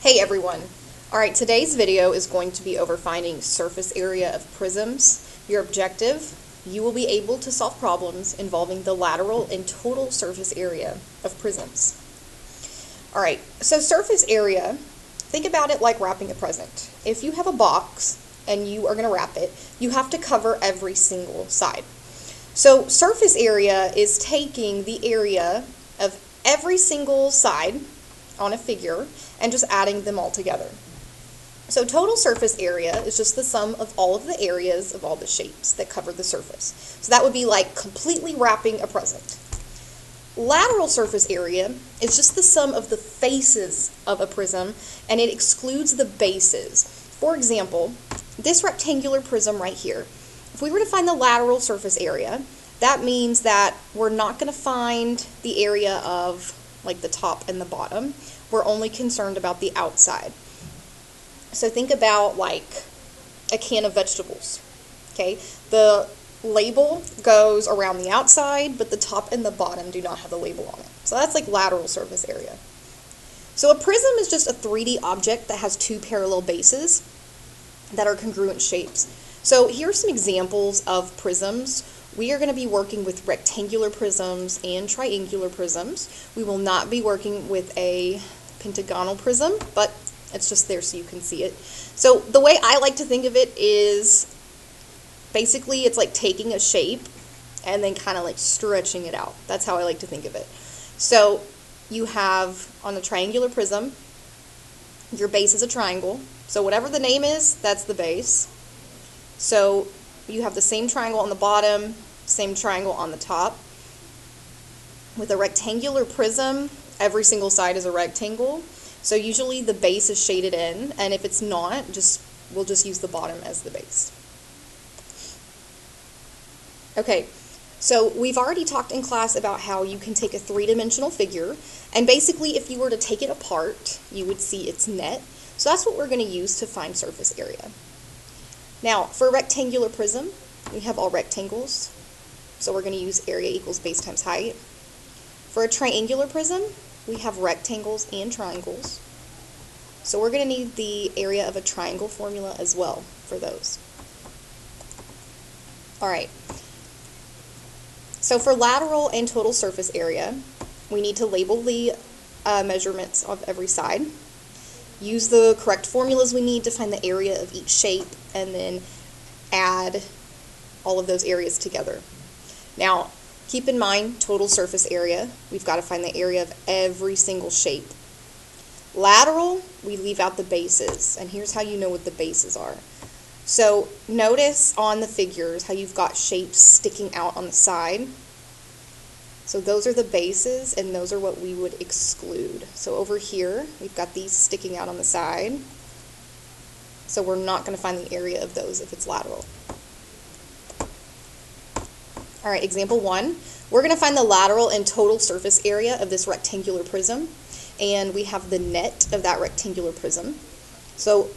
Hey everyone! Alright, today's video is going to be over finding surface area of prisms. Your objective, you will be able to solve problems involving the lateral and total surface area of prisms. Alright, so surface area, think about it like wrapping a present. If you have a box and you are going to wrap it, you have to cover every single side. So surface area is taking the area of every single side on a figure and just adding them all together. So total surface area is just the sum of all of the areas of all the shapes that cover the surface. So that would be like completely wrapping a present. Lateral surface area is just the sum of the faces of a prism, and it excludes the bases. For example, this rectangular prism right here, if we were to find the lateral surface area, that means that we're not going to find the area of like the top and the bottom. We're only concerned about the outside. So think about like a can of vegetables. Okay, the label goes around the outside, but the top and the bottom do not have the label on it. So that's like lateral surface area. So a prism is just a 3D object that has two parallel bases that are congruent shapes. So here are some examples of prisms. We are going to be working with rectangular prisms and triangular prisms. We will not be working with a pentagonal prism, but it's just there so you can see it. So the way I like to think of it is basically it's like taking a shape and then kind of like stretching it out. That's how I like to think of it. So you have on a triangular prism, your base is a triangle. So whatever the name is, that's the base. So you have the same triangle on the bottom, same triangle on the top. With a rectangular prism, every single side is a rectangle. So usually the base is shaded in, and if it's not, we'll just use the bottom as the base. Okay, so we've already talked in class about how you can take a three-dimensional figure, and basically if you were to take it apart, you would see its net. So that's what we're going to use to find surface area. Now, for a rectangular prism, we have all rectangles, so we're going to use area equals base times height. For a triangular prism, we have rectangles and triangles, so we're going to need the area of a triangle formula as well for those. Alright, so for lateral and total surface area, we need to label the measurements of every side. Use the correct formulas we need to find the area of each shape, and then add all of those areas together. Now, keep in mind, total surface area, we've got to find the area of every single shape. Lateral, we leave out the bases, and here's how you know what the bases are. So notice on the figures how you've got shapes sticking out on the side. So those are the bases, and those are what we would exclude. So over here, we've got these sticking out on the side. So we're not going to find the area of those if it's lateral. All right, example 1. We're going to find the lateral and total surface area of this rectangular prism, and we have the net of that rectangular prism. So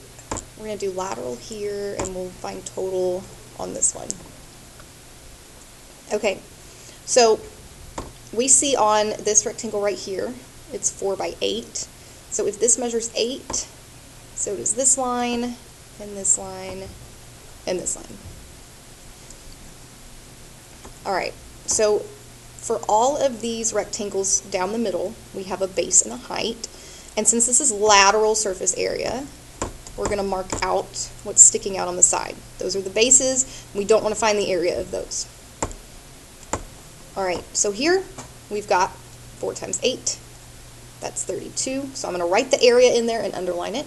we're going to do lateral here, and we'll find total on this one. Okay, so we see on this rectangle right here, it's 4 by 8. So if this measures 8, so does this line, and this line, and this line. Alright, so for all of these rectangles down the middle, we have a base and a height. And since this is lateral surface area, we're going to mark out what's sticking out on the side. Those are the bases. We don't want to find the area of those. Alright, so here we've got 4 times 8. That's 32. So I'm going to write the area in there and underline it.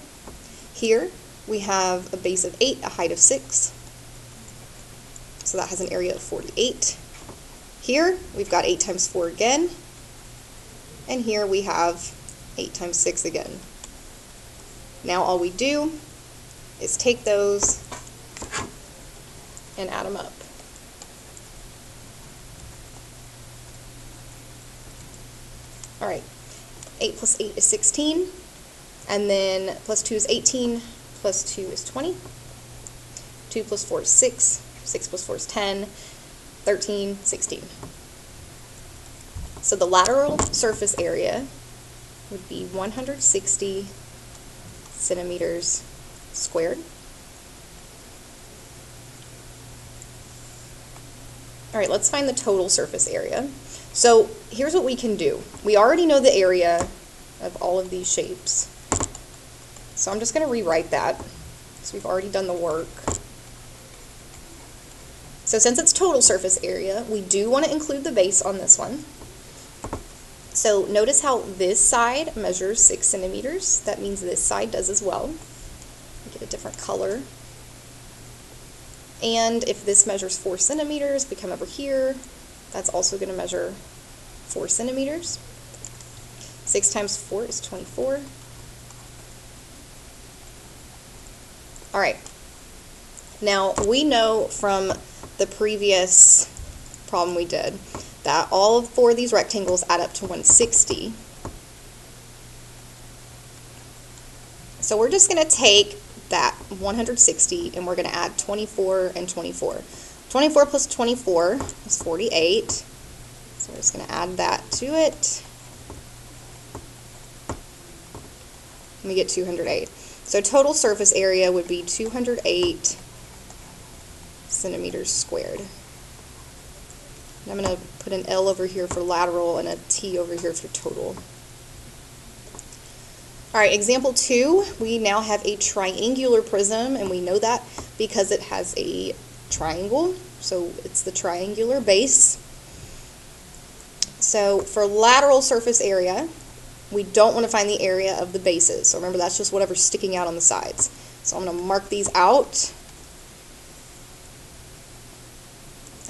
Here we have a base of 8, a height of 6. So that has an area of 48. Here we've got 8 times 4 again. And here we have 8 times 6 again. Now all we do is take those and add them up. Alright, 8 plus 8 is 16, and then plus 2 is 18, plus 2 is 20, 2 plus 4 is 6, 6 plus 4 is 10, 13, 16. So the lateral surface area would be 160 centimeters squared. All right, let's find the total surface area. So here's what we can do. We already know the area of all of these shapes. So I'm just going to rewrite that. So we've already done the work. So since it's total surface area, we do want to include the base on this one. So notice how this side measures 6 centimeters. That means this side does as well. Get a different color. And if this measures 4 centimeters, we come over here. That's also going to measure 4 centimeters. 6 times 4 is 24. All right. Now, we know from the previous problem we did that all 4 of these rectangles add up to 160. So we're just going to take that 160 and we're going to add 24 and 24. 24 plus 24 is 48. So we're just going to add that to it. And we get 208. So total surface area would be 208 centimeters squared. And I'm going to put an L over here for lateral and a T over here for total. All right, example 2, we now have a triangular prism, and we know that because it has a triangle, so it's the triangular base. So for lateral surface area, we don't want to find the area of the bases. So remember, that's just whatever's sticking out on the sides. So I'm going to mark these out.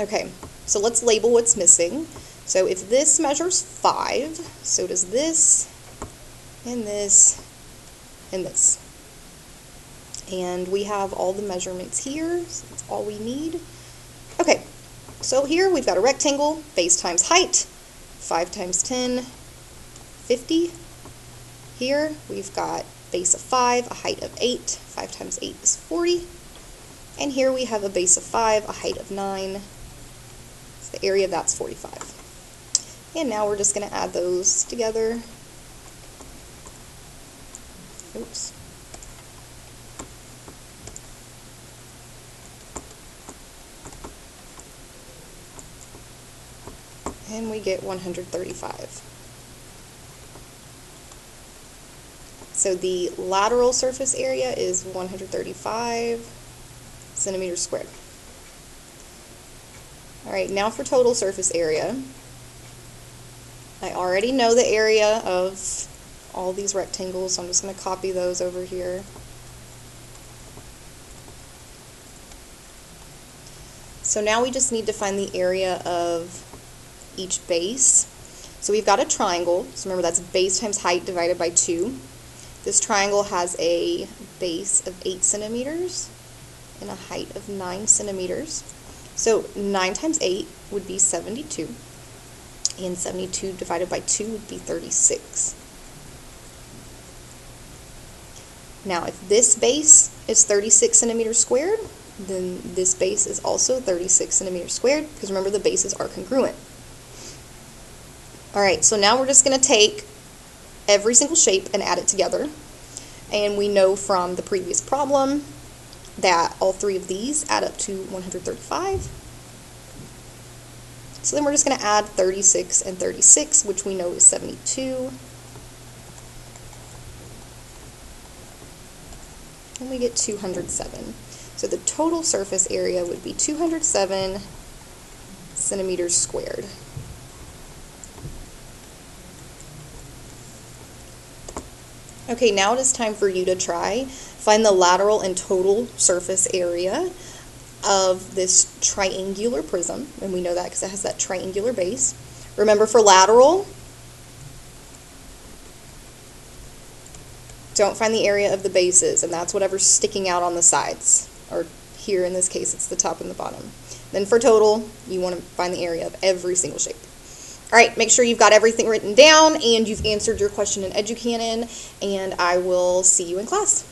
Okay, so let's label what's missing. So if this measures 5, so does this, and this, and this. And we have all the measurements here, so that's all we need. Okay, so here we've got a rectangle, base times height, 5 times 10, 50. Here we've got base of 5, a height of 8, 5 times 8 is 40. And here we have a base of 5, a height of 9, so the area of that's 45. And now we're just going to add those together. Oops. And we get 135. So the lateral surface area is 135 centimeters squared. All right, now for total surface area. I already know the area of all these rectangles, so I'm just going to copy those over here. So now we just need to find the area of each base. So we've got a triangle, so remember that's base times height divided by 2. This triangle has a base of 8 centimeters and a height of 9 centimeters. So 9 times 8 would be 72, and 72 divided by 2 would be 36. Now if this base is 36 centimeters squared, then this base is also 36 centimeters squared, because remember the bases are congruent. Alright, so now we're just going to take every single shape and add it together. And we know from the previous problem that all 3 of these add up to 135. So then we're just going to add 36 and 36, which we know is 72. And we get 207. So the total surface area would be 207 centimeters squared. Okay, now it is time for you to try. Find the lateral and total surface area of this triangular prism, and we know that because it has that triangular base. Remember, for lateral, don't find the area of the bases, and that's whatever's sticking out on the sides, or here in this case it's the top and the bottom. Then for total, you want to find the area of every single shape. Alright, make sure you've got everything written down and you've answered your question in EduCanon, and I will see you in class.